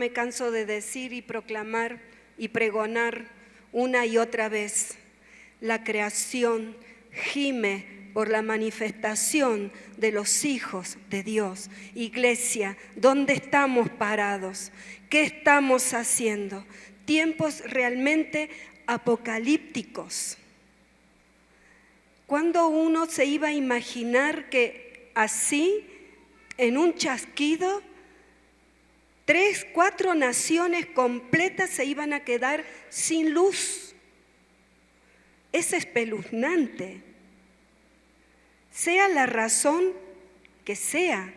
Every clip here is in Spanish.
me canso de decir y proclamar y pregonar una y otra vez. La creación gime por la manifestación de los hijos de Dios. Iglesia, ¿dónde estamos parados? ¿Qué estamos haciendo? Tiempos realmente apocalípticos. ¿Cuándo uno se iba a imaginar que así, en un chasquido, 3, 4 naciones completas se iban a quedar sin luz? Es espeluznante. Sea la razón que sea.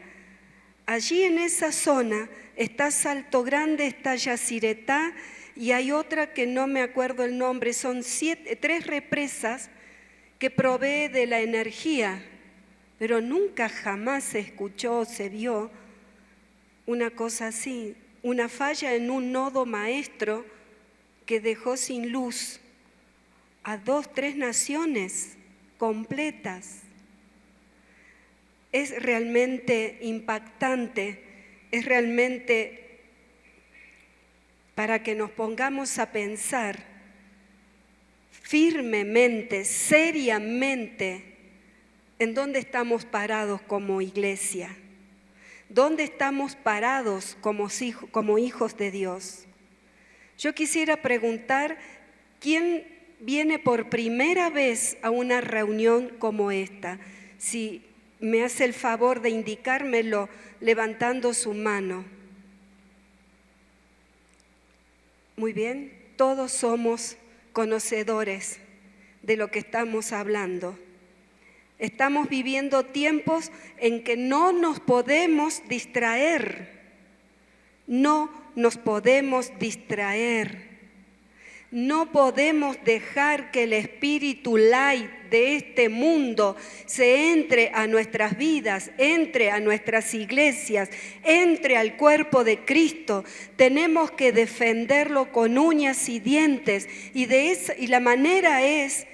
Allí en esa zona está Salto Grande, está Yacyretá y hay otra que no me acuerdo el nombre. Son 3 represas que provee de la energía, pero nunca jamás se escuchó o se vio una cosa así, una falla en un nodo maestro que dejó sin luz a 2, 3 naciones completas. Es realmente impactante, es realmente para que nos pongamos a pensar firmemente, seriamente, en dónde estamos parados como iglesia, dónde estamos parados como hijos de Dios. Yo quisiera preguntar, ¿quién viene por primera vez a una reunión como esta? Si me hace el favor de indicármelo levantando su mano. Muy bien, todos somos conocedores de lo que estamos hablando. Estamos viviendo tiempos en que no nos podemos distraer. No nos podemos distraer. No podemos dejar que el espíritu light de este mundo se entre a nuestras vidas, entre a nuestras iglesias, entre al cuerpo de Cristo. Tenemos que defenderlo con uñas y dientes y la manera es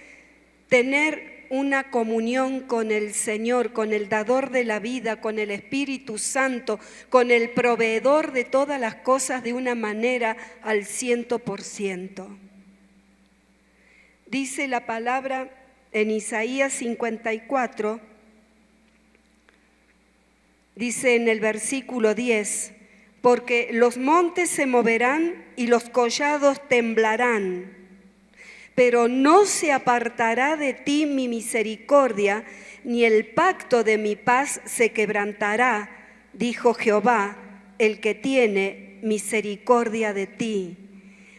tener una comunión con el Señor, con el dador de la vida, con el Espíritu Santo, con el proveedor de todas las cosas de una manera al 100%. Dice la palabra en Isaías 54, dice en el versículo 10, porque los montes se moverán y los collados temblarán, pero no se apartará de ti mi misericordia, ni el pacto de mi paz se quebrantará, dijo Jehová, el que tiene misericordia de ti.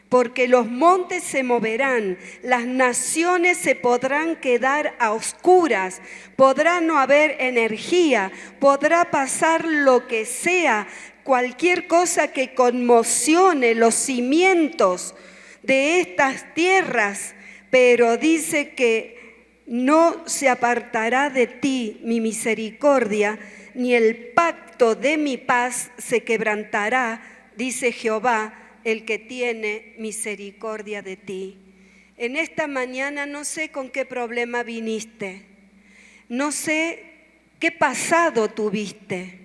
Porque los montes se moverán, las naciones se podrán quedar a oscuras, podrá no haber energía, podrá pasar lo que sea, cualquier cosa que conmocione los cimientos de estas tierras, pero dice que no se apartará de ti mi misericordia, ni el pacto de mi paz se quebrantará, dice Jehová, el que tiene misericordia de ti. En esta mañana no sé con qué problema viniste, no sé qué pasado tuviste,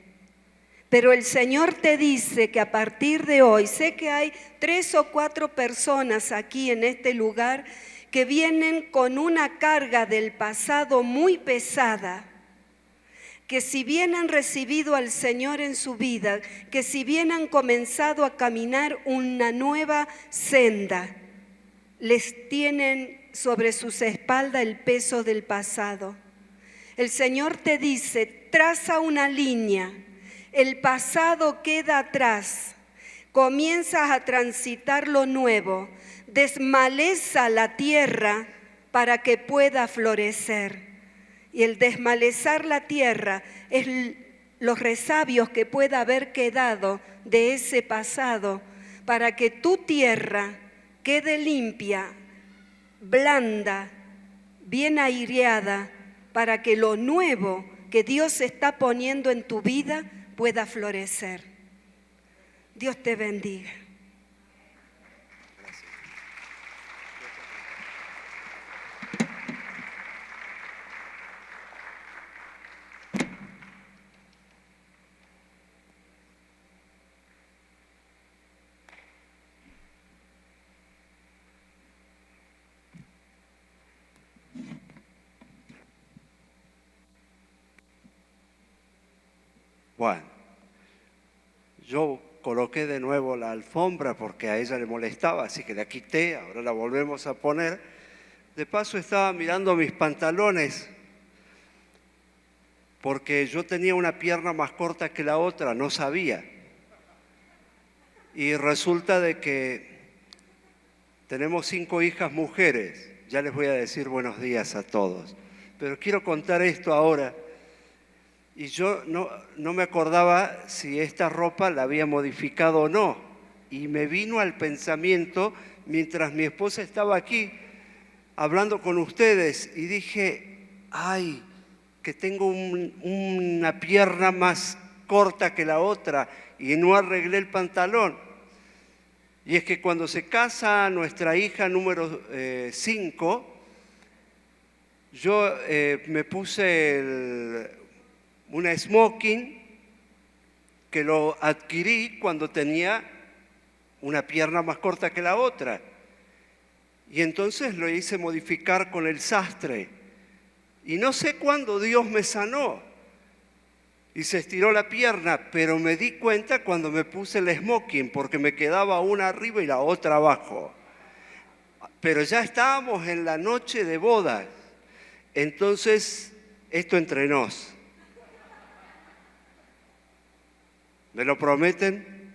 pero el Señor te dice que a partir de hoy, sé que hay 3 o 4 personas aquí en este lugar que vienen con una carga del pasado muy pesada, que si bien han recibido al Señor en su vida, que si bien han comenzado a caminar una nueva senda, les tienen sobre sus espaldas el peso del pasado. El Señor te dice, traza una línea, el pasado queda atrás, comienzas a transitar lo nuevo, desmaleza la tierra para que pueda florecer. Y el desmalezar la tierra es los resabios que pueda haber quedado de ese pasado para que tu tierra quede limpia, blanda, bien aireada, para que lo nuevo que Dios está poniendo en tu vida pueda florecer. Dios te bendiga. Bueno, yo coloqué de nuevo la alfombra porque a ella le molestaba, así que la quité, ahora la volvemos a poner. De paso estaba mirando mis pantalones porque yo tenía una pierna más corta que la otra, no sabía. Y resulta de que tenemos 5 hijas mujeres. Ya les voy a decir buenos días a todos. Pero quiero contar esto ahora. Y yo no me acordaba si esta ropa la había modificado o no. Y me vino al pensamiento mientras mi esposa estaba aquí hablando con ustedes. Y dije, ay, que tengo una pierna más corta que la otra y no arreglé el pantalón. Y es que cuando se casa nuestra hija número 5, yo me puse una smoking que lo adquirí cuando tenía una pierna más corta que la otra. Y entonces lo hice modificar con el sastre. Y no sé cuándo Dios me sanó y se estiró la pierna, pero me di cuenta cuando me puse el smoking, porque me quedaba una arriba y la otra abajo. Pero ya estábamos en la noche de bodas. Entonces, esto entre nos. ¿Me lo prometen?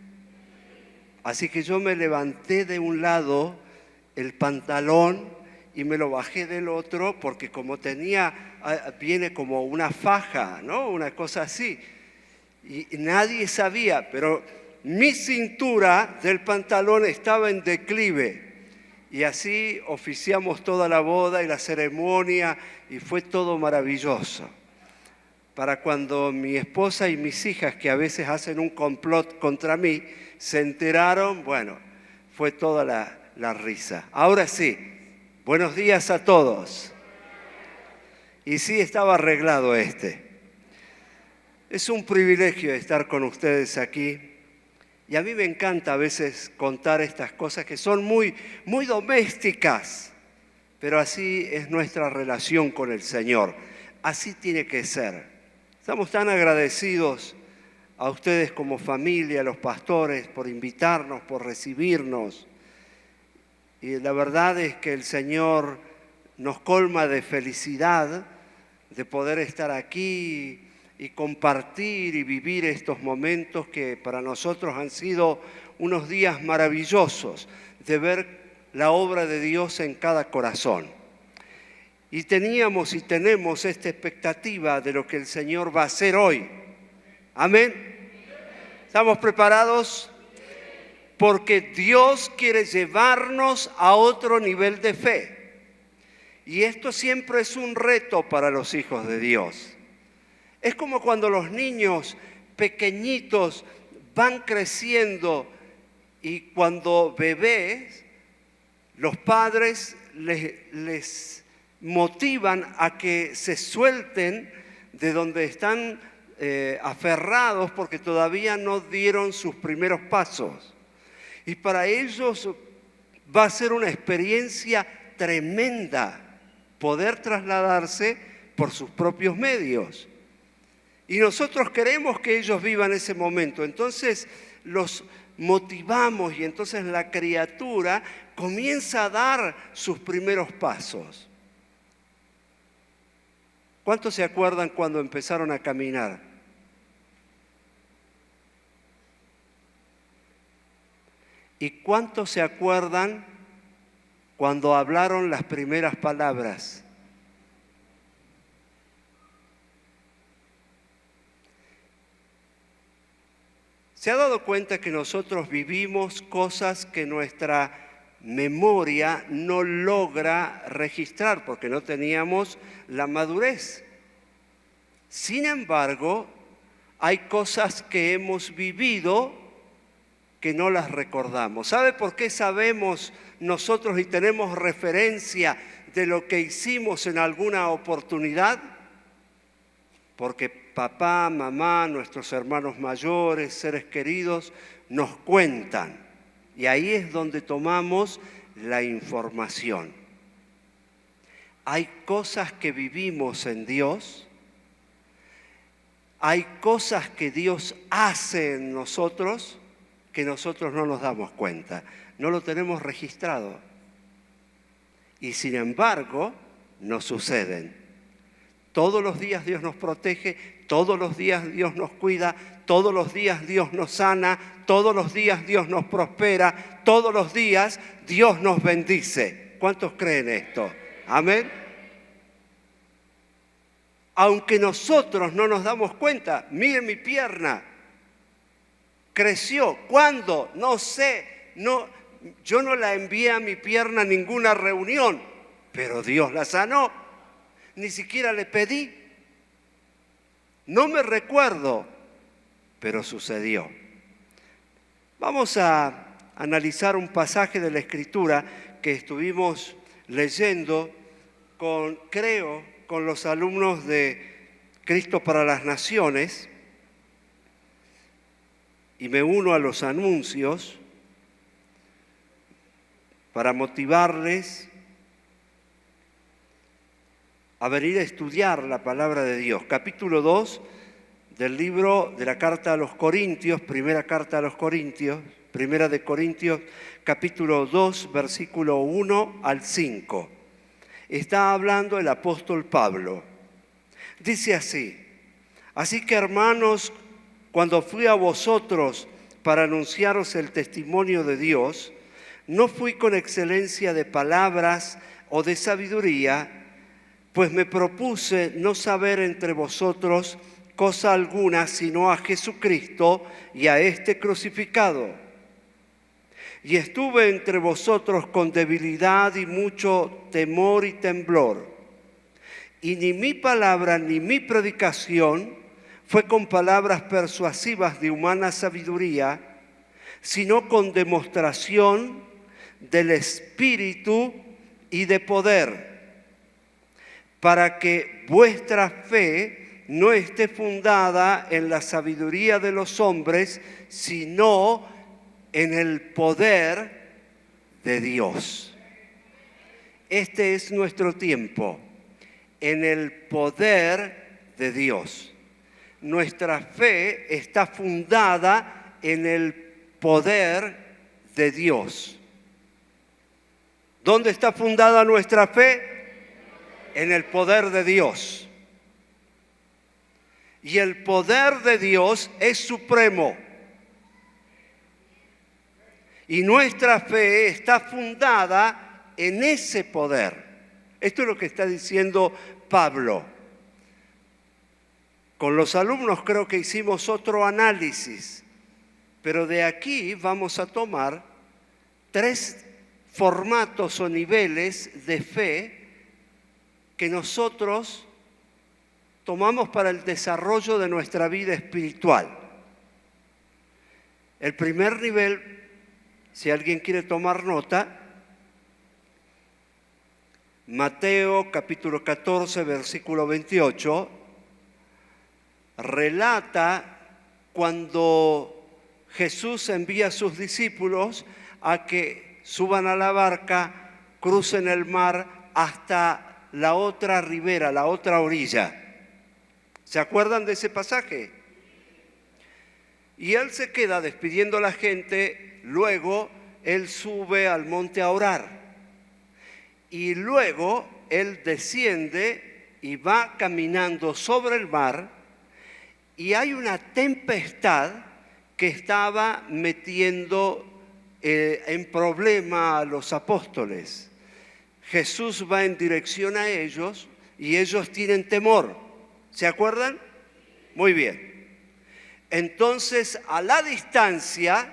Así que yo me levanté de un lado el pantalón y me lo bajé del otro porque como viene como una faja, ¿no? Una cosa así. Y nadie sabía, pero mi cintura del pantalón estaba en declive. Y así oficiamos toda la boda y la ceremonia y fue todo maravilloso. Para cuando mi esposa y mis hijas, que a veces hacen un complot contra mí, se enteraron, bueno, fue toda la risa. Ahora sí, buenos días a todos. Y sí, estaba arreglado este. Es un privilegio estar con ustedes aquí. Y a mí me encanta a veces contar estas cosas que son muy, muy domésticas, pero así es nuestra relación con el Señor. Así tiene que ser. Estamos tan agradecidos a ustedes como familia, a los pastores, por invitarnos, por recibirnos. Y la verdad es que el Señor nos colma de felicidad de poder estar aquí y compartir y vivir estos momentos que para nosotros han sido unos días maravillosos de ver la obra de Dios en cada corazón. Y teníamos y tenemos esta expectativa de lo que el Señor va a hacer hoy. Amén. ¿Estamos preparados? Porque Dios quiere llevarnos a otro nivel de fe. Y esto siempre es un reto para los hijos de Dios. Es como cuando los niños pequeñitos van creciendo y cuando bebés, los padres les motivan a que se suelten de donde están aferrados porque todavía no dieron sus primeros pasos. Y para ellos va a ser una experiencia tremenda poder trasladarse por sus propios medios. Y nosotros queremos que ellos vivan ese momento. Entonces los motivamos y entonces la criatura comienza a dar sus primeros pasos. ¿Cuántos se acuerdan cuando empezaron a caminar? ¿Y cuántos se acuerdan cuando hablaron las primeras palabras? ¿Se ha dado cuenta que nosotros vivimos cosas que nuestra memoria no logra registrar porque no teníamos la madurez? Sin embargo, hay cosas que hemos vivido que no las recordamos. ¿Sabe por qué sabemos nosotros y tenemos referencia de lo que hicimos en alguna oportunidad? Porque papá, mamá, nuestros hermanos mayores, seres queridos, nos cuentan. Y ahí es donde tomamos la información. Hay cosas que vivimos en Dios, hay cosas que Dios hace en nosotros que nosotros no nos damos cuenta, no lo tenemos registrado. Y sin embargo, nos suceden. Todos los días Dios nos protege, todos los días Dios nos cuida, todos los días Dios nos sana, todos los días Dios nos prospera, todos los días Dios nos bendice. ¿Cuántos creen esto? Amén. Aunque nosotros no nos damos cuenta, miren mi pierna, creció. ¿Cuándo? No sé, yo no la envié a mi pierna a ninguna reunión, pero Dios la sanó. Ni siquiera le pedí. No me recuerdo, pero sucedió. Vamos a analizar un pasaje de la Escritura que estuvimos leyendo con los alumnos de Cristo para las Naciones, y me uno a los anuncios para motivarles a venir a estudiar la palabra de Dios. Capítulo 2 del libro de la carta a los Corintios, primera carta a los Corintios, primera de Corintios, capítulo 2, versículo 1 al 5. Está hablando el apóstol Pablo. Dice así: así que, hermanos, cuando fui a vosotros para anunciaros el testimonio de Dios, no fui con excelencia de palabras o de sabiduría, pues me propuse no saber entre vosotros cosa alguna sino a Jesucristo y a este crucificado. Y estuve entre vosotros con debilidad y mucho temor y temblor. Y ni mi palabra ni mi predicación fue con palabras persuasivas de humana sabiduría, sino con demostración del Espíritu y de poder, para que vuestra fe no esté fundada en la sabiduría de los hombres, sino en el poder de Dios. Este es nuestro tiempo, en el poder de Dios. Nuestra fe está fundada en el poder de Dios. ¿Dónde está fundada nuestra fe? En el poder de Dios. Y el poder de Dios es supremo. Y nuestra fe está fundada en ese poder. Esto es lo que está diciendo Pablo. Con los alumnos creo que hicimos otro análisis, pero de aquí vamos a tomar 3 formatos o niveles de fe que nosotros tomamos para el desarrollo de nuestra vida espiritual. El primer nivel, si alguien quiere tomar nota, Mateo capítulo 14, versículo 28, relata cuando Jesús envía a sus discípulos a que suban a la barca, crucen el mar hasta la otra ribera, la otra orilla. ¿Se acuerdan de ese pasaje? Y él se queda despidiendo a la gente, luego él sube al monte a orar. Y luego él desciende y va caminando sobre el mar, y hay una tempestad que estaba metiendo en problema a los apóstoles. Jesús va en dirección a ellos y ellos tienen temor. ¿Se acuerdan? Muy bien. Entonces, a la distancia,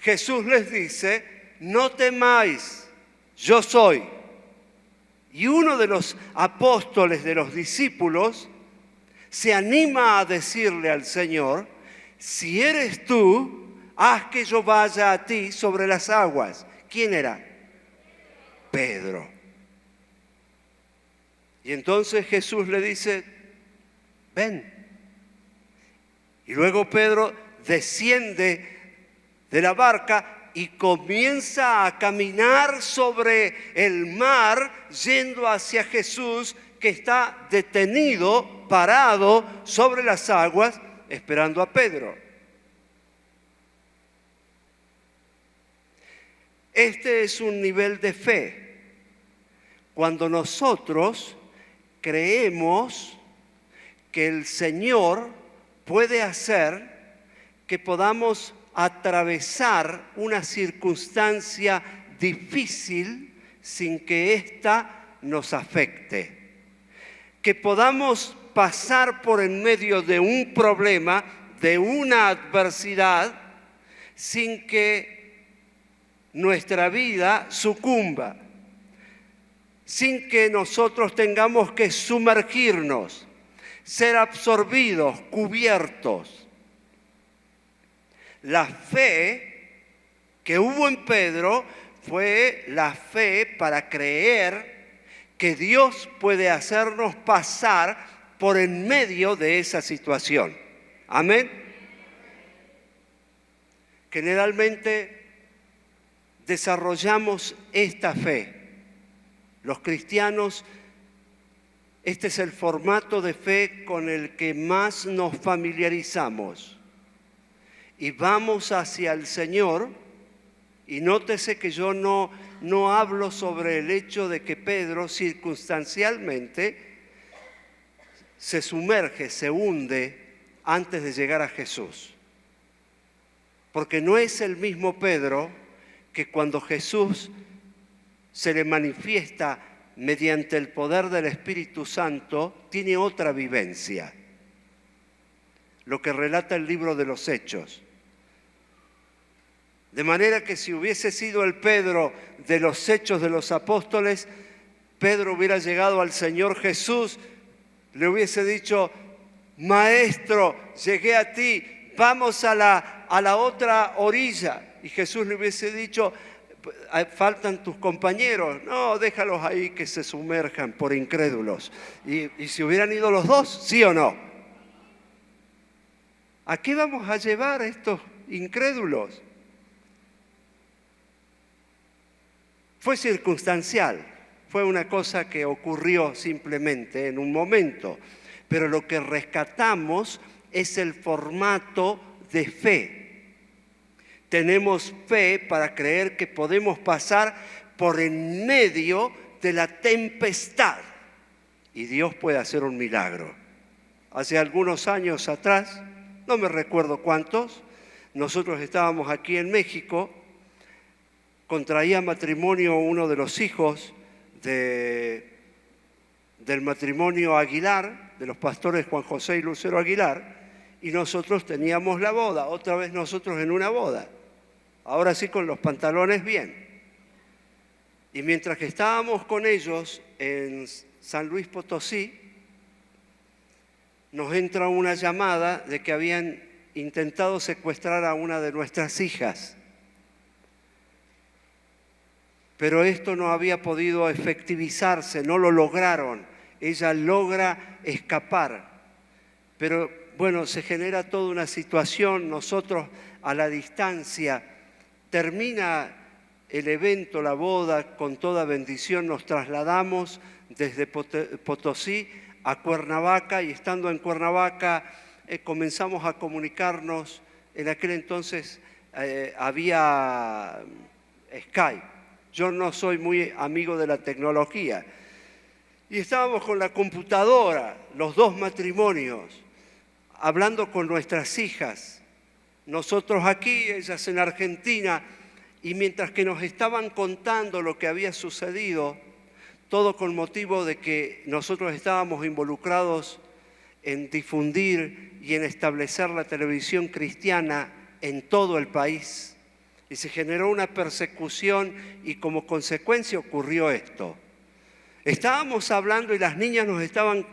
Jesús les dice: no temáis, yo soy. Y uno de los apóstoles, de los discípulos, se anima a decirle al Señor: si eres tú, haz que yo vaya a ti sobre las aguas. ¿Quién era? Pedro. Y entonces Jesús le dice: ven. Y luego Pedro desciende de la barca y comienza a caminar sobre el mar, yendo hacia Jesús, que está detenido parado sobre las aguas esperando a Pedro. Este es un nivel de fe. Cuando nosotros creemos que el Señor puede hacer que podamos atravesar una circunstancia difícil sin que ésta nos afecte. Que podamos pasar por en medio de un problema, de una adversidad, sin que nuestra vida sucumba, sin que nosotros tengamos que sumergirnos, ser absorbidos, cubiertos. La fe que hubo en Pedro fue la fe para creer que Dios puede hacernos pasar por en medio de esa situación. Amén. Generalmente desarrollamos esta fe. Los cristianos, este es el formato de fe con el que más nos familiarizamos. Y vamos hacia el Señor, y nótese que yo no hablo sobre el hecho de que Pedro circunstancialmente se sumerge, se hunde antes de llegar a Jesús. Porque no es el mismo Pedro que cuando Jesús se le manifiesta mediante el poder del Espíritu Santo, tiene otra vivencia. Lo que relata el libro de los Hechos. De manera que si hubiese sido el Pedro de los Hechos de los Apóstoles, Pedro hubiera llegado al Señor Jesús, le hubiese dicho: Maestro, llegué a ti, vamos a la otra orilla. Y Jesús le hubiese dicho: faltan tus compañeros. No, déjalos ahí que se sumerjan por incrédulos. ¿Y si hubieran ido los dos? ¿Sí o no? ¿A qué vamos a llevar a estos incrédulos? Fue circunstancial, fue una cosa que ocurrió simplemente en un momento, pero lo que rescatamos es el formato de fe. Tenemos fe para creer que podemos pasar por en medio de la tempestad y Dios puede hacer un milagro. Hace algunos años atrás, no me recuerdo cuántos, nosotros estábamos aquí en México. Contraía matrimonio uno de los hijos del matrimonio Aguilar, de los pastores Juan José y Lucero Aguilar, y nosotros teníamos la boda, otra vez nosotros en una boda, ahora sí con los pantalones bien. Y mientras que estábamos con ellos en San Luis Potosí, nos entra una llamada de que habían intentado secuestrar a una de nuestras hijas. Pero esto no había podido efectivizarse, no lo lograron. Ella logra escapar. Pero bueno, se genera toda una situación. Nosotros a la distancia, termina el evento, la boda, con toda bendición nos trasladamos desde Potosí a Cuernavaca y estando en Cuernavaca comenzamos a comunicarnos. En aquel entonces había Skype. Yo no soy muy amigo de la tecnología. Y estábamos con la computadora, los dos matrimonios, hablando con nuestras hijas. Nosotros aquí, ellas en Argentina, y mientras que nos estaban contando lo que había sucedido, todo con motivo de que nosotros estábamos involucrados en difundir y en establecer la televisión cristiana en todo el país. Y se generó una persecución y como consecuencia ocurrió esto. Estábamos hablando y las niñas nos estaban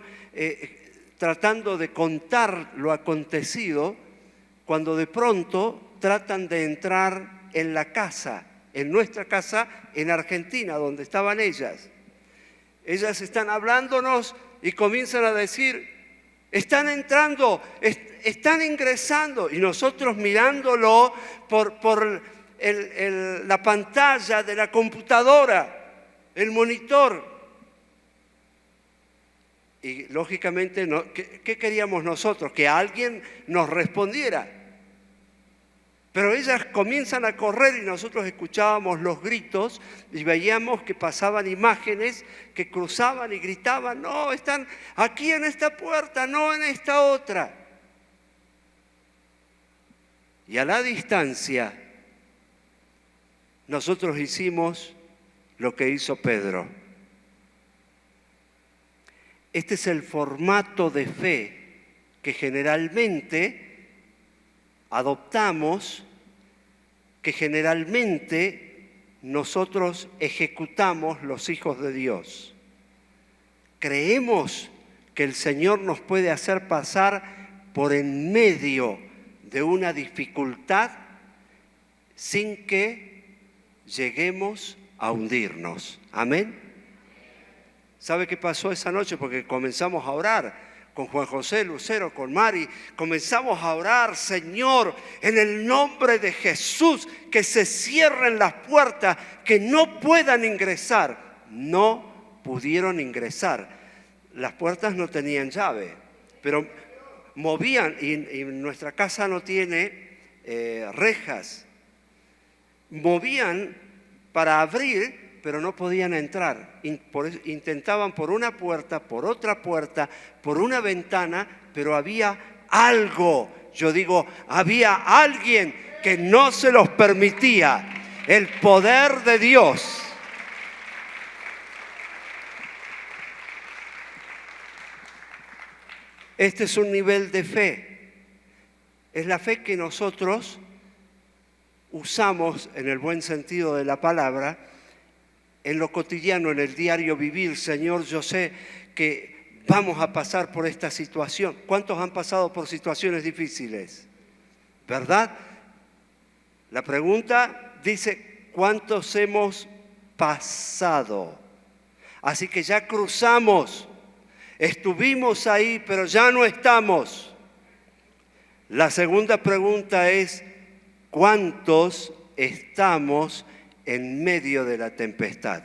tratando de contar lo acontecido, cuando de pronto tratan de entrar en la casa, en nuestra casa en Argentina, donde estaban ellas. Ellas están hablándonos y comienzan a decir: están entrando, están ingresando. Y nosotros mirándolo por la pantalla de la computadora, el monitor. Y lógicamente, ¿qué queríamos nosotros? Que alguien nos respondiera. Pero ellas comienzan a correr y nosotros escuchábamos los gritos y veíamos que pasaban imágenes que cruzaban y gritaban, no, están aquí en esta puerta, no en esta otra. Y a la distancia, nosotros hicimos lo que hizo Pedro. Este es el formato de fe que generalmente adoptamos, que generalmente nosotros ejecutamos los hijos de Dios. Creemos que el Señor nos puede hacer pasar por en medio de una dificultad sin que lleguemos a hundirnos. Amén. ¿Sabe qué pasó esa noche? Porque comenzamos a orar con Juan José Lucero, con Mari. Comenzamos a orar, Señor, en el nombre de Jesús, que se cierren las puertas, que no puedan ingresar. No pudieron ingresar. Las puertas no tenían llave, pero movían, y nuestra casa no tiene rejas. Movían para abrir, pero no podían entrar. Intentaban por una puerta, por otra puerta, por una ventana, pero había algo. Yo digo, había alguien que no se los permitía. El poder de Dios. Este es un nivel de fe. Es la fe que nosotros usamos en el buen sentido de la palabra, en lo cotidiano, en el diario vivir. Señor, yo sé que vamos a pasar por esta situación. ¿Cuántos han pasado por situaciones difíciles? ¿Verdad? La pregunta dice, ¿cuántos hemos pasado? Así que ya cruzamos, estuvimos ahí, pero ya no estamos. La segunda pregunta es, ¿cuántos estamos en medio de la tempestad?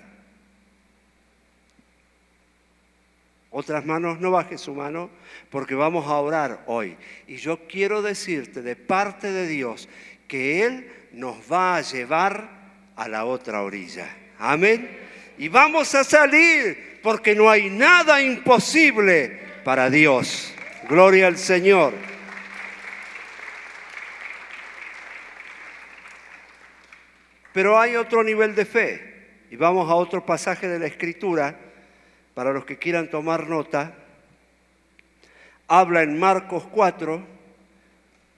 Otras manos, no baje su mano, porque vamos a orar hoy. Y yo quiero decirte de parte de Dios que Él nos va a llevar a la otra orilla. Amén. Y vamos a salir, porque no hay nada imposible para Dios. Gloria al Señor. Pero hay otro nivel de fe, y vamos a otro pasaje de la Escritura, para los que quieran tomar nota. Habla en Marcos 4,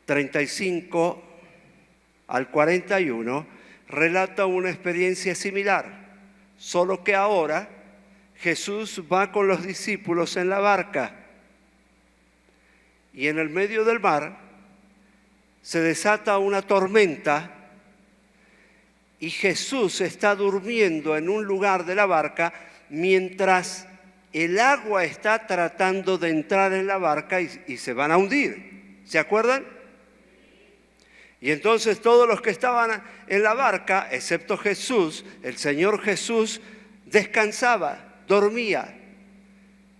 35 al 41, relata una experiencia similar, solo que ahora Jesús va con los discípulos en la barca, y en el medio del mar se desata una tormenta, y Jesús está durmiendo en un lugar de la barca mientras el agua está tratando de entrar en la barca y se van a hundir. ¿Se acuerdan? Y entonces todos los que estaban en la barca, excepto Jesús, el Señor Jesús, descansaba, dormía.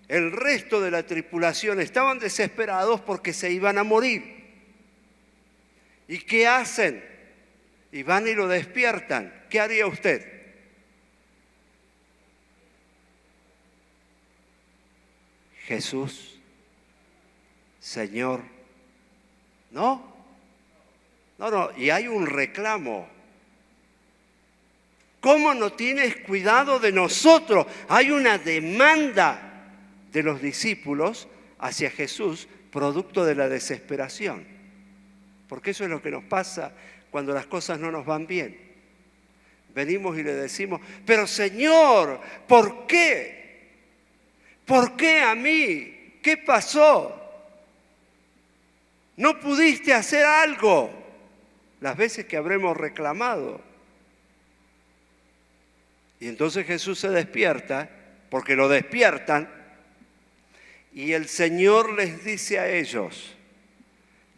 El resto de la tripulación estaban desesperados porque se iban a morir. ¿Y qué hacen? Y van y lo despiertan. ¿Qué haría usted? Jesús, Señor, ¿no? No, y hay un reclamo. ¿Cómo no tienes cuidado de nosotros? Hay una demanda de los discípulos hacia Jesús, producto de la desesperación. Porque eso es lo que nos pasa cuando las cosas no nos van bien. Venimos y le decimos, pero Señor, ¿por qué? ¿Por qué a mí? ¿Qué pasó? ¿No pudiste hacer algo? Las veces que habremos reclamado. Y entonces Jesús se despierta, porque lo despiertan, y el Señor les dice a ellos,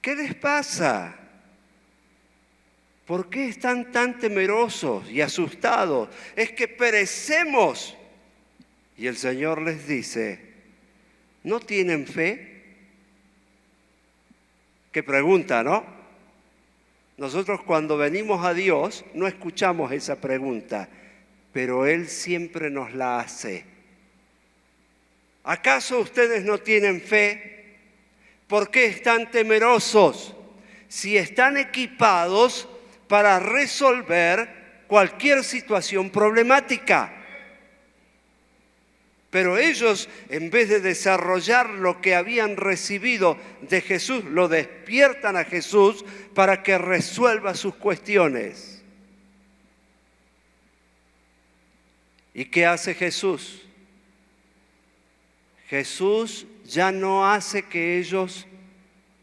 ¿qué les pasa? ¿Por qué están tan temerosos y asustados? Es que perecemos. Y el Señor les dice, ¿no tienen fe? Qué pregunta, ¿no? Nosotros cuando venimos a Dios no escuchamos esa pregunta, pero Él siempre nos la hace. ¿Acaso ustedes no tienen fe? ¿Por qué están temerosos? Si están equipados para resolver cualquier situación problemática. Pero ellos, en vez de desarrollar lo que habían recibido de Jesús, lo despiertan a Jesús para que resuelva sus cuestiones. ¿Y qué hace Jesús? Jesús ya no hace que ellos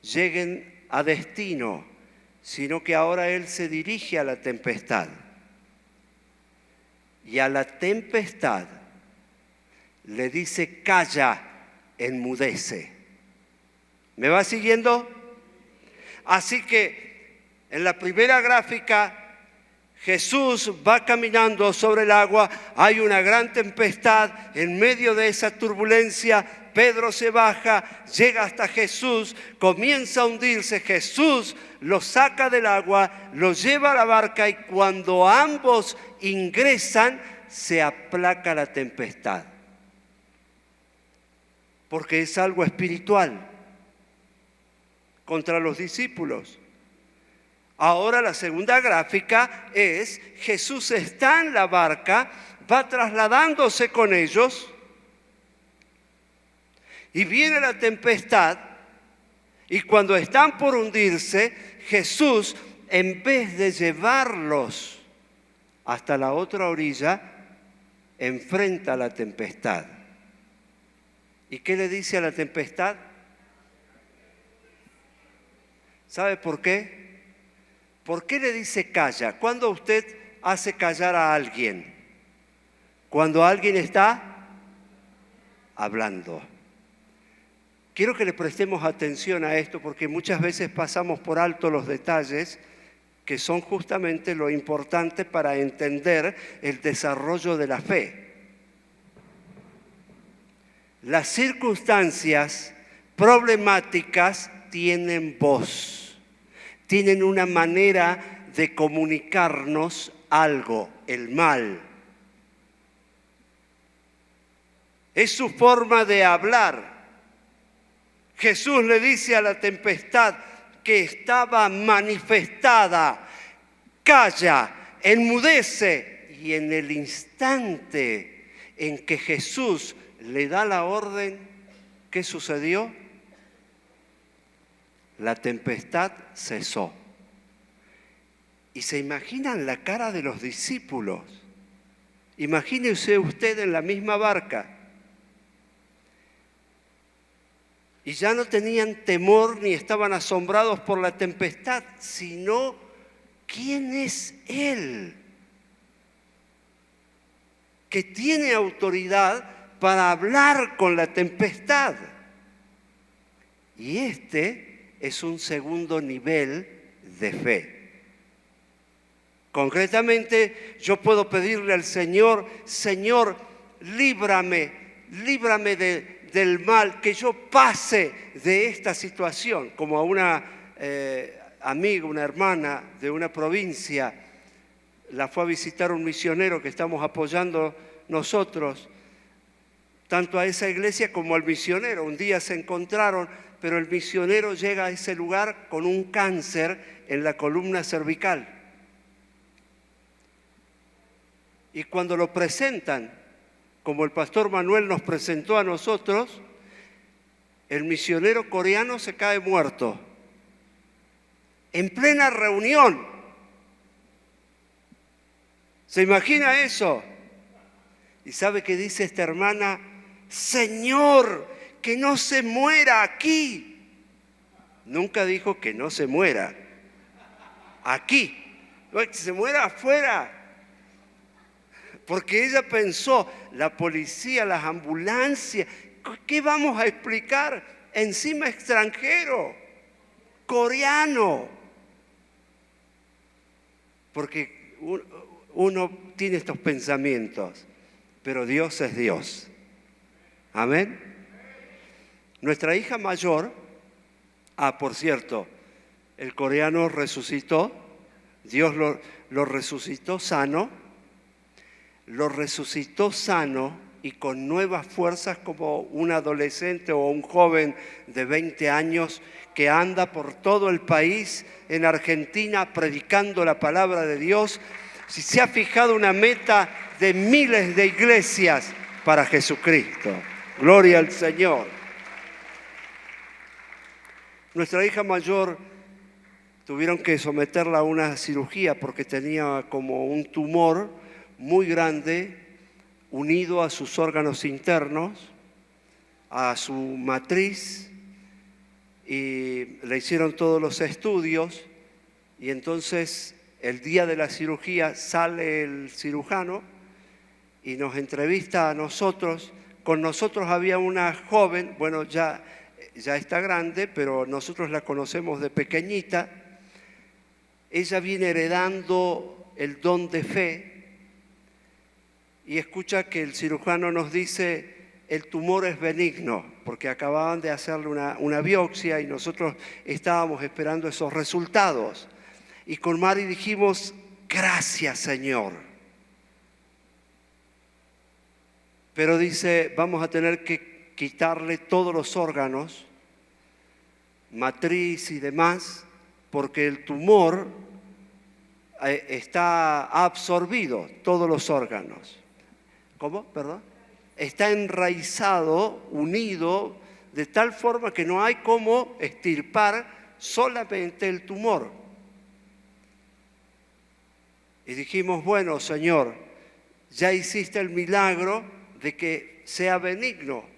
lleguen a destino, sino que ahora Él se dirige a la tempestad. Y a la tempestad le dice, calla, enmudece. ¿Me va siguiendo? Así que en la primera gráfica, Jesús va caminando sobre el agua, hay una gran tempestad, en medio de esa turbulencia, Pedro se baja, llega hasta Jesús, comienza a hundirse, Jesús lo saca del agua, lo lleva a la barca y cuando ambos ingresan, se aplaca la tempestad. Porque es algo espiritual contra los discípulos. Ahora la segunda gráfica es Jesús está en la barca, va trasladándose con ellos y viene la tempestad y cuando están por hundirse, Jesús en vez de llevarlos hasta la otra orilla, enfrenta la tempestad. ¿Y qué le dice a la tempestad? ¿Sabe por qué? ¿Por qué le dice calla? ¿Cuándo usted hace callar a alguien? Cuando alguien está hablando. Quiero que le prestemos atención a esto porque muchas veces pasamos por alto los detalles que son justamente lo importante para entender el desarrollo de la fe. Las circunstancias problemáticas tienen voz, tienen una manera de comunicarnos algo, el mal. Es su forma de hablar. Jesús le dice a la tempestad que estaba manifestada, calla, enmudece, y en el instante en que Jesús le da la orden, ¿qué sucedió? La tempestad cesó. Y se imaginan la cara de los discípulos. Imagínese usted en la misma barca. Y ya no tenían temor ni estaban asombrados por la tempestad, sino ¿quién es Él? Que tiene autoridad para hablar con la tempestad. Y este es un segundo nivel de fe. Concretamente, yo puedo pedirle al Señor, Señor, líbrame del mal, que yo pase de esta situación. Como a una amiga, una hermana de una provincia, la fue a visitar un misionero que estamos apoyando nosotros, tanto a esa iglesia como al misionero. Un día se encontraron, pero el misionero llega a ese lugar con un cáncer en la columna cervical. Y cuando lo presentan, como el pastor Manuel nos presentó a nosotros, el misionero coreano se cae muerto. En plena reunión. ¿Se imagina eso? ¿Y sabe qué dice esta hermana? Señor, que no se muera aquí. Nunca dijo que no se muera. Aquí. No, que se muera afuera. Porque ella pensó, la policía, las ambulancias, ¿qué vamos a explicar? Encima extranjero, coreano. Porque uno tiene estos pensamientos, pero Dios es Dios. Amén. Nuestra hija mayor, por cierto, el coreano resucitó, Dios lo resucitó sano y con nuevas fuerzas como un adolescente o un joven de 20 años que anda por todo el país en Argentina predicando la palabra de Dios. Si se ha fijado una meta de miles de iglesias para Jesucristo. Gloria al Señor. Nuestra hija mayor tuvieron que someterla a una cirugía porque tenía como un tumor muy grande unido a sus órganos internos, a su matriz, y le hicieron todos los estudios y entonces el día de la cirugía sale el cirujano y nos entrevista a nosotros. Con nosotros había una joven, bueno, ya está grande, pero nosotros la conocemos de pequeñita. Ella viene heredando el don de fe y escucha que el cirujano nos dice: el tumor es benigno, porque acababan de hacerle una biopsia y nosotros estábamos esperando esos resultados. Y con Mari dijimos: gracias, Señor. Pero dice, vamos a tener que quitarle todos los órganos, matriz y demás, porque el tumor ha absorbido todos los órganos. ¿Cómo? Perdón. Está enraizado, unido, de tal forma que no hay cómo extirpar solamente el tumor. Y dijimos, bueno, Señor, ya hiciste el milagro de que sea benigno.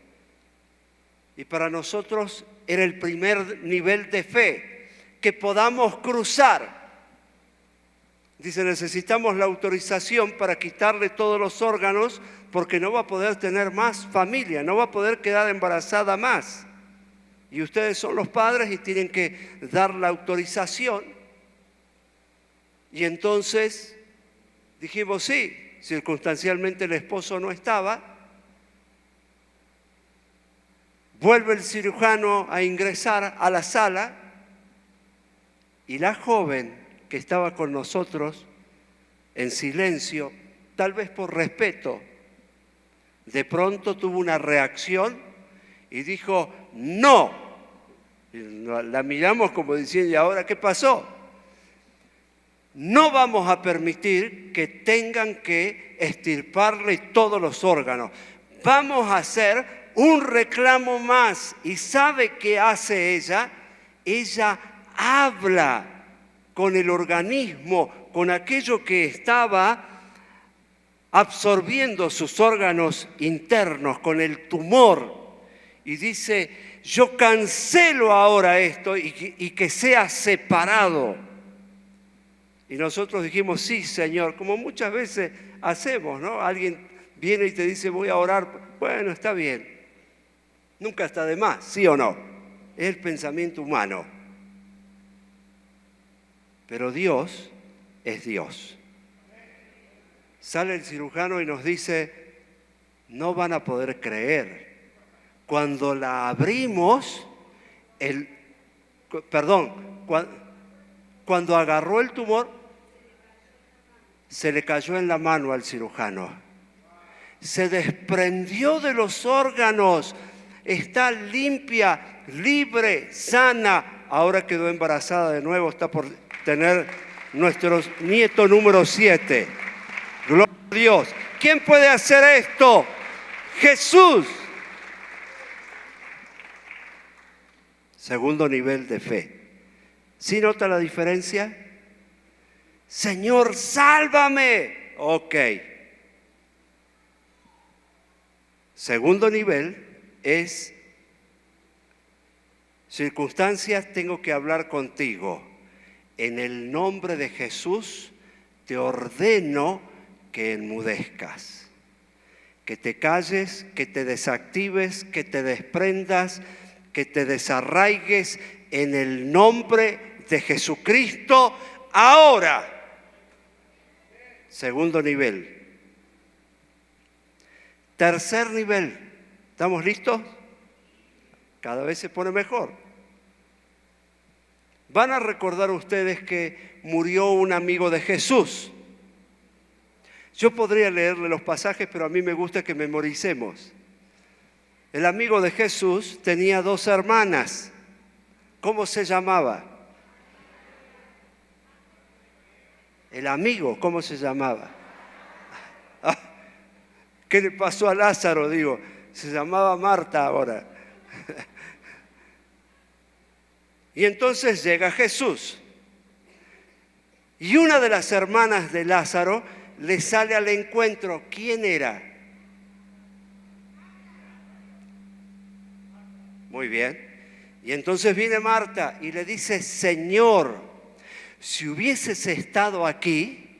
Y para nosotros era el primer nivel de fe que podamos cruzar. Dice, necesitamos la autorización para quitarle todos los órganos porque no va a poder tener más familia, no va a poder quedar embarazada más. Y ustedes son los padres y tienen que dar la autorización. Y entonces dijimos sí, circunstancialmente el esposo no estaba. Vuelve el cirujano a ingresar a la sala y la joven que estaba con nosotros en silencio, tal vez por respeto, de pronto tuvo una reacción y dijo, no. Y la miramos como diciendo, ¿y ahora qué pasó? No vamos a permitir que tengan que extirparle todos los órganos. Vamos a hacer un reclamo más. ¿Y sabe qué hace ella? Ella habla con el organismo, con aquello que estaba absorbiendo sus órganos internos, con el tumor. Y dice, yo cancelo ahora esto y que sea separado. Y nosotros dijimos, sí, Señor, como muchas veces hacemos, ¿no? Alguien viene y te dice, voy a orar. Bueno, está bien. Nunca está de más, ¿sí o no? Es el pensamiento humano. Pero Dios es Dios. Sale el cirujano y nos dice, no van a poder creer. Cuando la abrimos, cuando agarró el tumor, se le cayó en la mano al cirujano. Se desprendió de los órganos. Está limpia, libre, sana. Ahora quedó embarazada de nuevo. Está por tener nuestro nieto número 7. Gloria a Dios. ¿Quién puede hacer esto? Jesús. Segundo nivel de fe. ¿Sí nota la diferencia? Señor, sálvame. Ok. Segundo nivel es circunstancias, tengo que hablar contigo. En el nombre de Jesús te ordeno que enmudezcas, que te calles, que te desactives, que te desprendas, que te desarraigues en el nombre de Jesucristo ahora. Segundo nivel. Tercer nivel. ¿Estamos listos? Cada vez se pone mejor. Van a recordar ustedes que murió un amigo de Jesús. Yo podría leerle los pasajes, pero a mí me gusta que memoricemos. El amigo de Jesús tenía 2 hermanas. ¿Cómo se llamaba? El amigo, ¿cómo se llamaba? ¿Qué le pasó a Lázaro? Digo, se llamaba Marta ahora. Y entonces llega Jesús. Y una de las hermanas de Lázaro le sale al encuentro. ¿Quién era? Muy bien. Y entonces viene Marta y le dice, Señor, si hubieses estado aquí,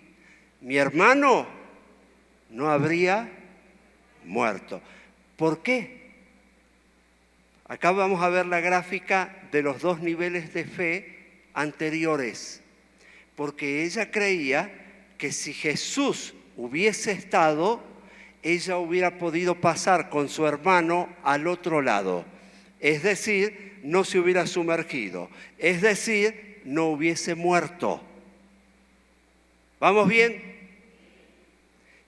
mi hermano no habría muerto. ¿Por qué? Acá vamos a ver la gráfica de los 2 niveles de fe anteriores. Porque ella creía que si Jesús hubiese estado, ella hubiera podido pasar con su hermano al otro lado. Es decir, no se hubiera sumergido. Es decir, no hubiese muerto. ¿Vamos bien?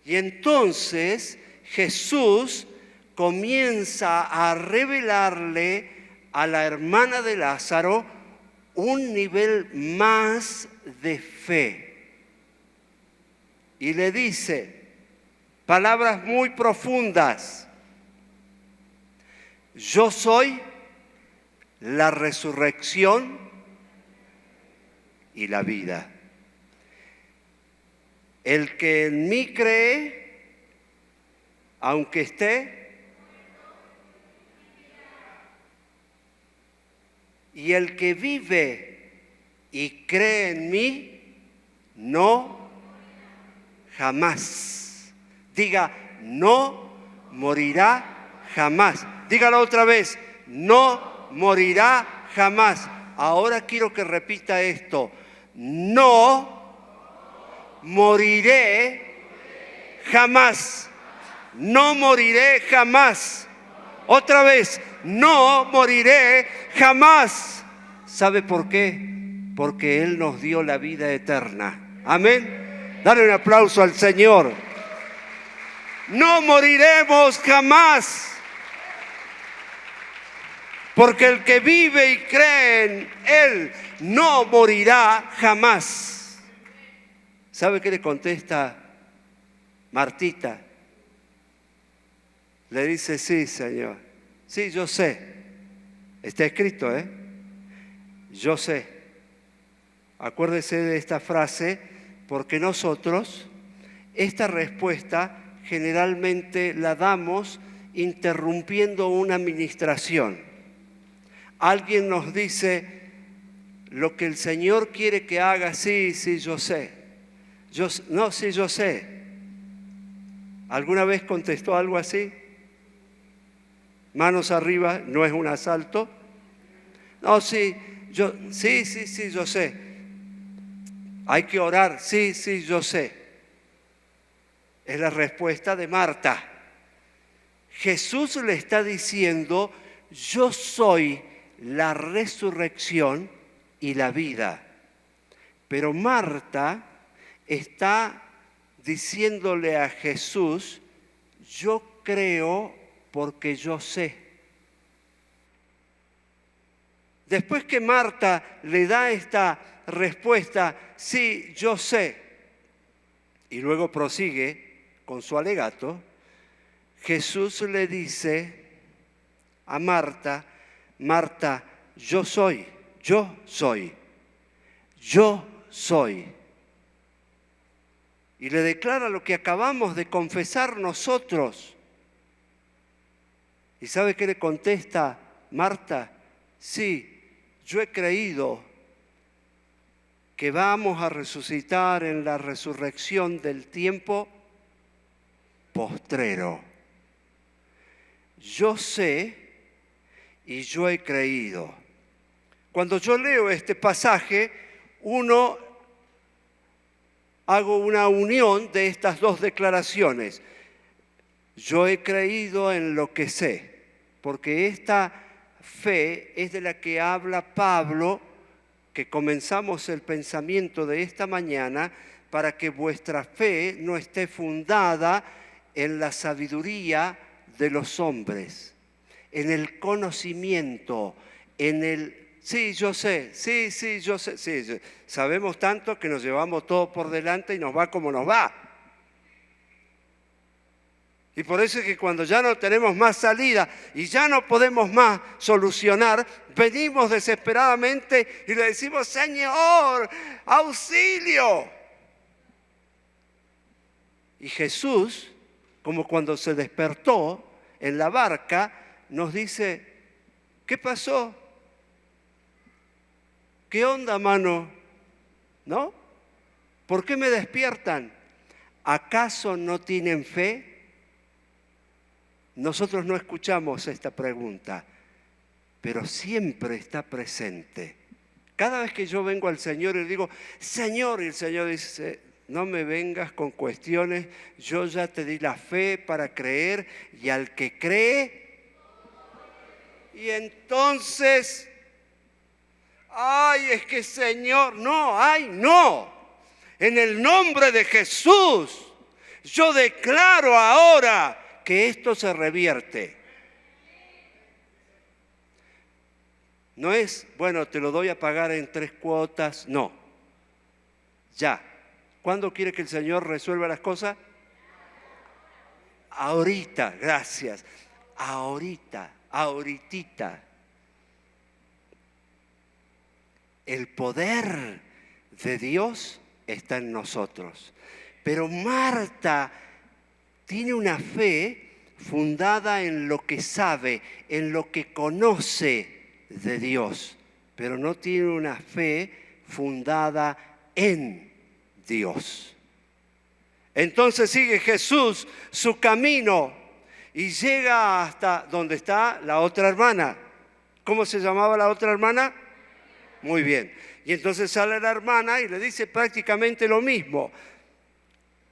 Y entonces Jesús comienza a revelarle a la hermana de Lázaro un nivel más de fe. Y le dice palabras muy profundas. Yo soy la resurrección y la vida. El que en mí cree, aunque esté, y el que vive y cree en mí, no jamás. Diga, no morirá jamás. Dígalo otra vez, no morirá jamás. Ahora quiero que repita esto. No moriré jamás. No moriré jamás. Otra vez, no moriré jamás. ¿Sabe por qué? Porque Él nos dio la vida eterna. Amén. Dale un aplauso al Señor. No moriremos jamás. Porque el que vive y cree en Él no morirá jamás. ¿Sabe qué le contesta Martita? Le dice, sí, Señor. Sí, yo sé. Está escrito, ¿eh? Yo sé. Acuérdese de esta frase, porque nosotros esta respuesta generalmente la damos interrumpiendo una administración. Alguien nos dice, lo que el Señor quiere que haga, sí, sí, yo sé. No, sí, yo sé. ¿Alguna vez contestó algo así? Manos arriba, no es un asalto. No, sí, sí, yo sé. Hay que orar, sí, yo sé. Es la respuesta de Marta. Jesús le está diciendo, yo soy la resurrección y la vida. Pero Marta está diciéndole a Jesús, yo creo porque yo sé. Después que Marta le da esta respuesta, sí, yo sé, y luego prosigue con su alegato, Jesús le dice a Marta, Marta, yo soy. Y le declara lo que acabamos de confesar nosotros. ¿Y sabe qué le contesta Marta? Sí, yo he creído que vamos a resucitar en la resurrección del tiempo postrero. Yo sé y yo he creído. Cuando yo leo este pasaje, hago una unión de estas 2 declaraciones. Yo he creído en lo que sé, porque esta fe es de la que habla Pablo, que comenzamos el pensamiento de esta mañana, para que vuestra fe no esté fundada en la sabiduría de los hombres, en el conocimiento, en el sí, yo sé, sí, yo sé, sí. Sabemos tanto que nos llevamos todo por delante y nos va como nos va. Y por eso es que cuando ya no tenemos más salida y ya no podemos más solucionar, venimos desesperadamente y le decimos, Señor, auxilio. Y Jesús, como cuando se despertó en la barca, nos dice, ¿qué pasó? ¿Qué onda, mano? ¿No? ¿Por qué me despiertan? ¿Acaso no tienen fe? Nosotros no escuchamos esta pregunta, pero siempre está presente. Cada vez que yo vengo al Señor y le digo, Señor, y el Señor dice, no me vengas con cuestiones, yo ya te di la fe para creer, y al que cree, y entonces, ay, es que Señor, no, en el nombre de Jesús, yo declaro ahora que esto se revierte. No es, bueno, te lo doy a pagar en 3 cuotas, no. Ya. ¿Cuándo quiere que el Señor resuelva las cosas? Ahorita, gracias. Ahoritita. El poder de Dios está en nosotros. Pero Marta tiene una fe fundada en lo que sabe, en lo que conoce de Dios, pero no tiene una fe fundada en Dios. Entonces sigue Jesús su camino y llega hasta donde está la otra hermana. ¿Cómo se llamaba la otra hermana? Muy bien. Y entonces sale la hermana y le dice prácticamente lo mismo.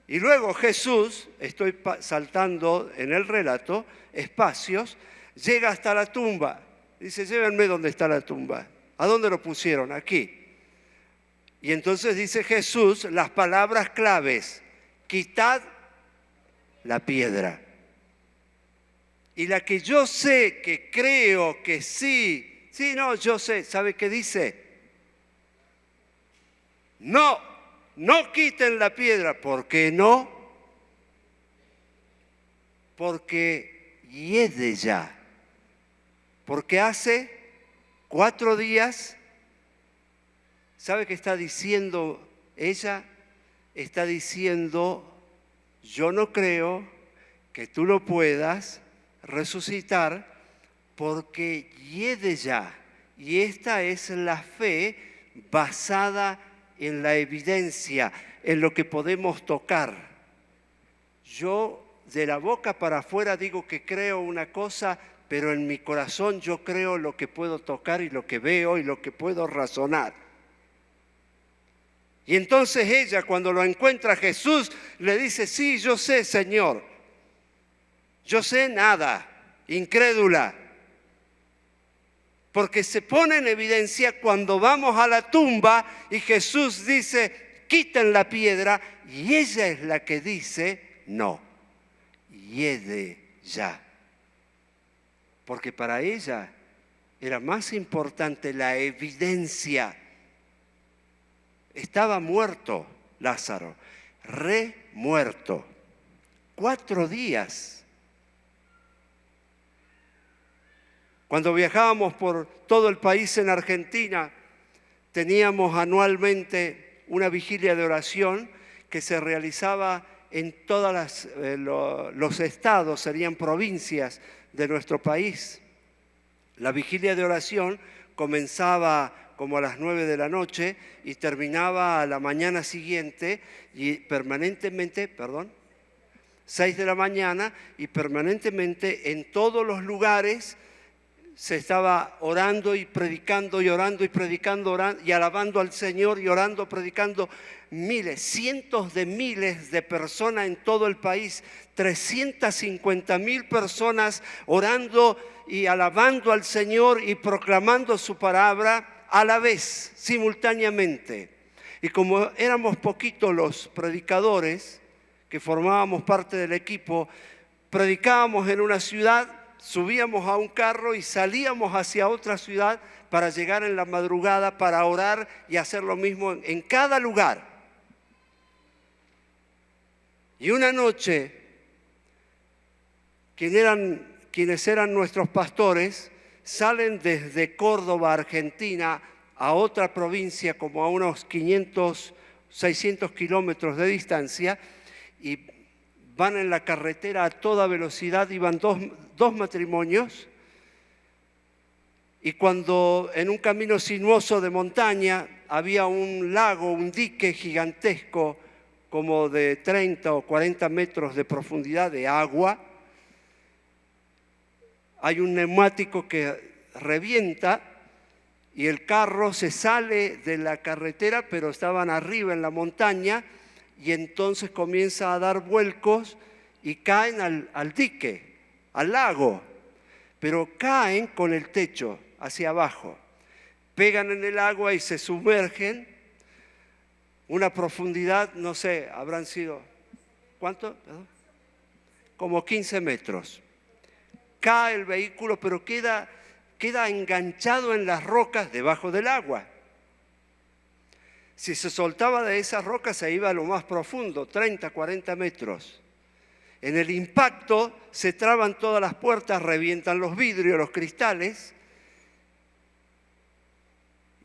Y luego Jesús, estoy saltando en el relato, espacios, llega hasta la tumba. Dice, llévenme donde está la tumba. ¿A dónde lo pusieron? Aquí. Y entonces dice Jesús las palabras claves. Quitad la piedra. Y la que yo sé, que creo que sí, yo sé, ¿sabe qué dice? No quiten la piedra. ¿Por qué no? Porque hiede ya. Porque hace 4 días, ¿sabe qué está diciendo ella? Está diciendo, yo no creo que tú lo puedas resucitar porque hiede ya. Y esta es la fe basada en la evidencia, en lo que podemos tocar. Yo de la boca para afuera digo que creo una cosa, pero en mi corazón yo creo lo que puedo tocar y lo que veo y lo que puedo razonar. Y entonces ella, cuando lo encuentra Jesús, le dice, sí, yo sé, Señor. Yo sé nada, incrédula. Porque se pone en evidencia cuando vamos a la tumba y Jesús dice, quiten la piedra, y ella es la que dice, no, hiede ya. Porque para ella era más importante la evidencia. Estaba muerto Lázaro, muerto. 4 días. Cuando viajábamos por todo el país en Argentina, teníamos anualmente una vigilia de oración que se realizaba en todos los estados, serían provincias de nuestro país. La vigilia de oración comenzaba como a las 9 de la noche y terminaba a la mañana siguiente y permanentemente, 6 de la mañana, y permanentemente en todos los lugares se estaba orando y predicando y orando y predicando y alabando al Señor y orando, predicando. Miles, cientos de miles de personas en todo el país, 350,000 personas orando y alabando al Señor y proclamando su palabra a la vez, simultáneamente. Y como éramos poquitos los predicadores que formábamos parte del equipo, predicábamos en una ciudad, subíamos a un carro y salíamos hacia otra ciudad para llegar en la madrugada para orar y hacer lo mismo en cada lugar. Y una noche, quienes eran nuestros pastores, salen desde Córdoba, Argentina, a otra provincia como a unos 500, 600 kilómetros de distancia, y van en la carretera a toda velocidad. Iban dos matrimonios, y cuando en un camino sinuoso de montaña había un lago, un dique gigantesco, como de 30 o 40 metros de profundidad de agua. Hay un neumático que revienta y el carro se sale de la carretera, pero estaban arriba en la montaña, y entonces comienza a dar vuelcos y caen al dique, al lago, pero caen con el techo hacia abajo, pegan en el agua y se sumergen. Una profundidad, no sé, habrán sido, ¿cuánto? Como 15 metros. Cae el vehículo, pero queda enganchado en las rocas debajo del agua. Si se soltaba de esas rocas, se iba a lo más profundo, 30, 40 metros. En el impacto se traban todas las puertas, revientan los vidrios, los cristales.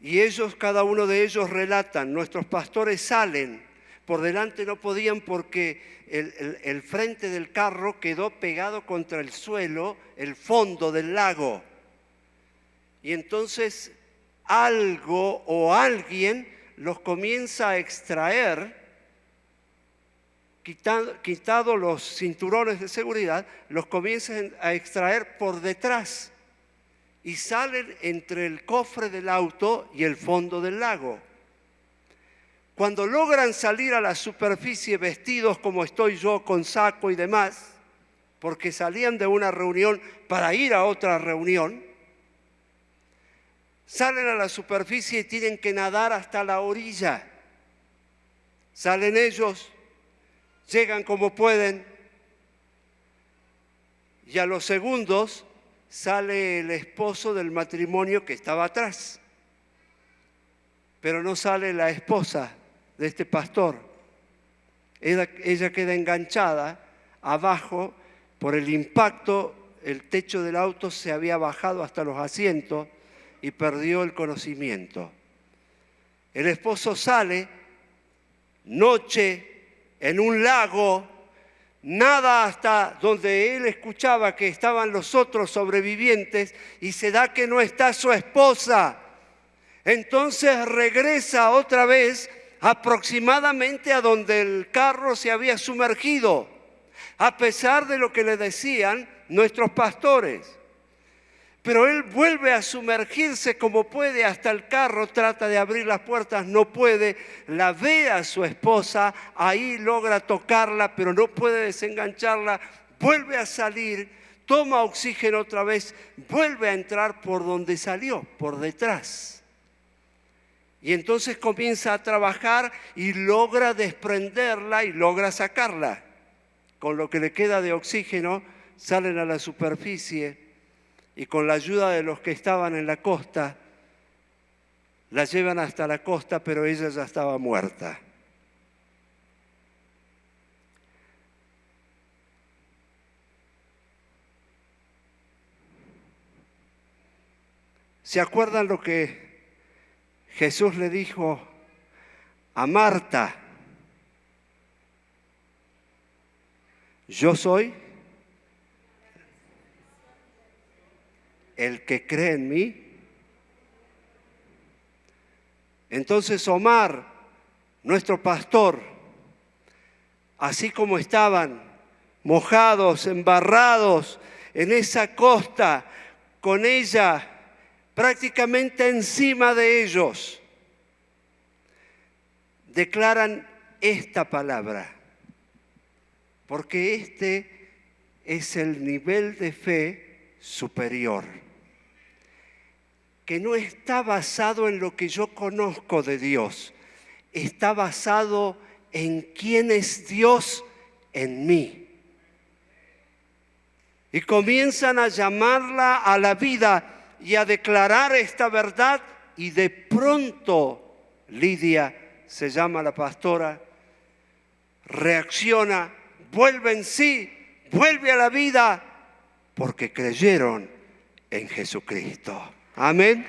Y ellos, cada uno de ellos relatan, nuestros pastores salen, por delante no podían porque el frente del carro quedó pegado contra el suelo, el fondo del lago. Y entonces algo o alguien los comienza a extraer, quitado los cinturones de seguridad, los comienzan a extraer por detrás. Y salen entre el cofre del auto y el fondo del lago. Cuando logran salir a la superficie vestidos como estoy yo, con saco y demás, porque salían de una reunión para ir a otra reunión, salen a la superficie y tienen que nadar hasta la orilla. Salen ellos, llegan como pueden, y a los segundos sale el esposo del matrimonio que estaba atrás, pero no sale la esposa de este pastor. Ella queda enganchada abajo por el impacto. El techo del auto se había bajado hasta los asientos y perdió el conocimiento. El esposo sale, noche, en un lago, nada hasta donde él escuchaba que estaban los otros sobrevivientes, y se da que no está su esposa. Entonces regresa otra vez aproximadamente a donde el carro se había sumergido, a pesar de lo que le decían nuestros pastores. Pero él vuelve a sumergirse como puede hasta el carro, trata de abrir las puertas, no puede, la ve a su esposa, ahí logra tocarla, pero no puede desengancharla, vuelve a salir, toma oxígeno otra vez, vuelve a entrar por donde salió, por detrás. Y entonces comienza a trabajar y logra desprenderla y logra sacarla. Con lo que le queda de oxígeno, salen a la superficie. Y con la ayuda de los que estaban en la costa, la llevan hasta la costa, pero ella ya estaba muerta. ¿Se acuerdan lo que Jesús le dijo a Marta? Yo soy el que cree en mí. Entonces Omar, nuestro pastor, así como estaban mojados, embarrados en esa costa, con ella prácticamente encima de ellos, declaran esta palabra, porque este es el nivel de fe superior, que no está basado en lo que yo conozco de Dios, está basado en quién es Dios en mí. Y comienzan a llamarla a la vida y a declarar esta verdad, y de pronto Lidia, se llama la pastora, reacciona, vuelve en sí, vuelve a la vida, porque creyeron en Jesucristo. Amén.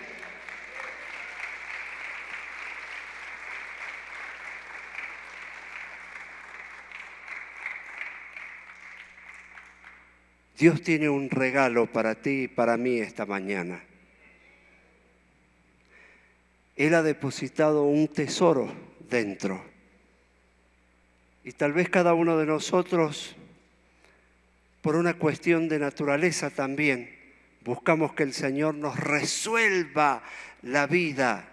Dios tiene un regalo para ti y para mí esta mañana. Él ha depositado un tesoro dentro. Y tal vez cada uno de nosotros, por una cuestión de naturaleza también, buscamos que el Señor nos resuelva la vida.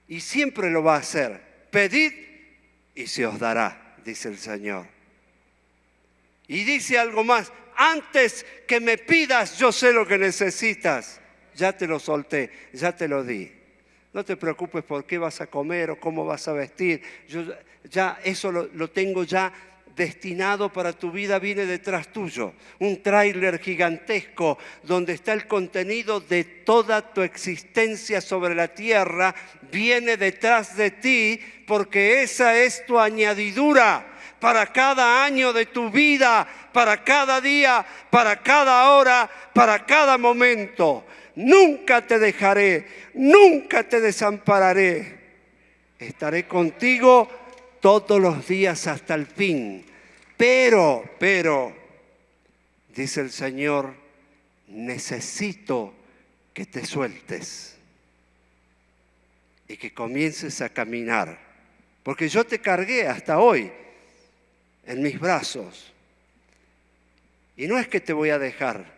Y siempre lo va a hacer. Pedid y se os dará, dice el Señor. Y dice algo más: antes que me pidas, yo sé lo que necesitas. Ya te lo solté, ya te lo di. No te preocupes por qué vas a comer o cómo vas a vestir. Yo ya eso lo tengo ya destinado para tu vida, viene detrás tuyo. Un tráiler gigantesco donde está el contenido de toda tu existencia sobre la tierra, viene detrás de ti, porque esa es tu añadidura para cada año de tu vida, para cada día, para cada hora, para cada momento. Nunca te dejaré, nunca te desampararé. Estaré contigo todos los días hasta el fin. Pero, dice el Señor, necesito que te sueltes y que comiences a caminar. Porque yo te cargué hasta hoy en mis brazos. Y no es que te voy a dejar.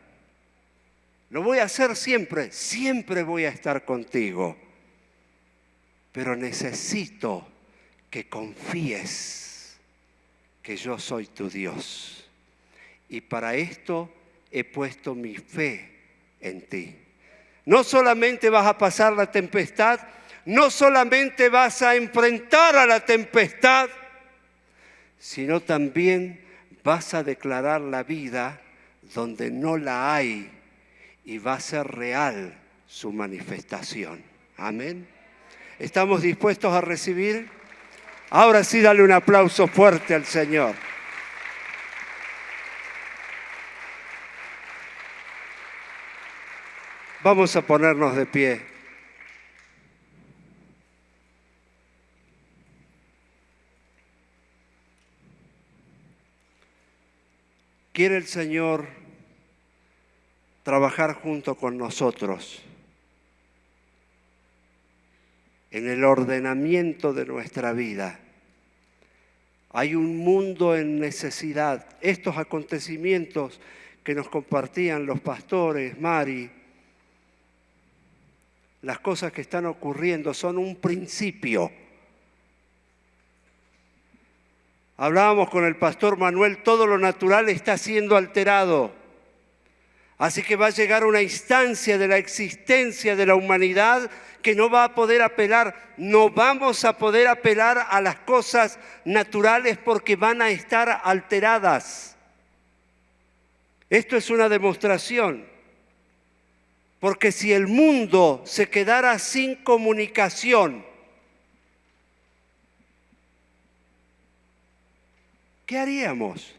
Lo voy a hacer siempre, siempre voy a estar contigo. Pero necesito que confíes que yo soy tu Dios. Y para esto he puesto mi fe en ti. No solamente vas a pasar la tempestad, no solamente vas a enfrentar a la tempestad, sino también vas a declarar la vida donde no la hay, y va a ser real su manifestación. Amén. ¿Estamos dispuestos a recibir? Ahora sí, dale un aplauso fuerte al Señor. Vamos a ponernos de pie. Quiere el Señor trabajar junto con nosotros en el ordenamiento de nuestra vida. Hay un mundo en necesidad. Estos acontecimientos que nos compartían los pastores, Mari, las cosas que están ocurriendo son un principio. Hablábamos con el pastor Manuel, todo lo natural está siendo alterado. Así que va a llegar una instancia de la existencia de la humanidad que no va a poder apelar, no vamos a poder apelar a las cosas naturales porque van a estar alteradas. Esto es una demostración, porque si el mundo se quedara sin comunicación, ¿qué haríamos?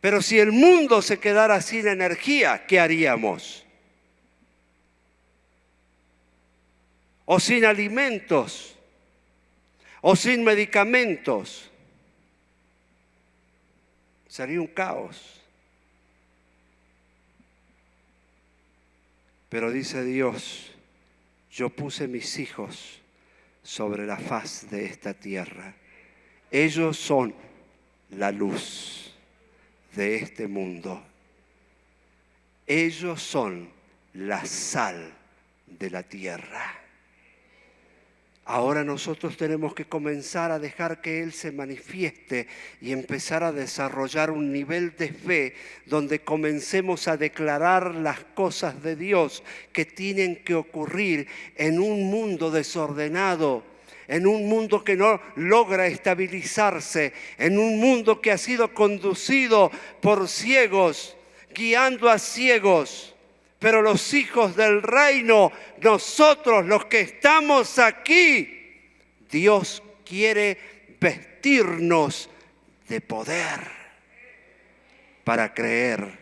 Pero si el mundo se quedara sin energía, ¿qué haríamos? O sin alimentos, o sin medicamentos. Sería un caos. Pero dice Dios, yo puse mis hijos sobre la faz de esta tierra. Ellos son la luz de este mundo. Ellos son la sal de la tierra. Ahora nosotros tenemos que comenzar a dejar que Él se manifieste y empezar a desarrollar un nivel de fe donde comencemos a declarar las cosas de Dios que tienen que ocurrir en un mundo desordenado, en un mundo que no logra estabilizarse, en un mundo que ha sido conducido por ciegos, guiando a ciegos. Pero los hijos del reino, nosotros los que estamos aquí, Dios quiere vestirnos de poder para creer,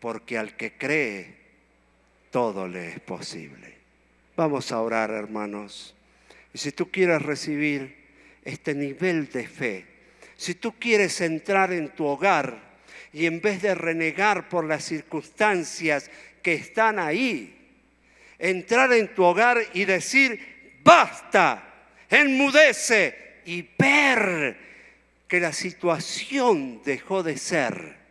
porque al que cree, todo le es posible. Vamos a orar, hermanos. Y si tú quieres recibir este nivel de fe, si tú quieres entrar en tu hogar y en vez de renegar por las circunstancias que están ahí, entrar en tu hogar y decir, basta, enmudece y ver que la situación dejó de ser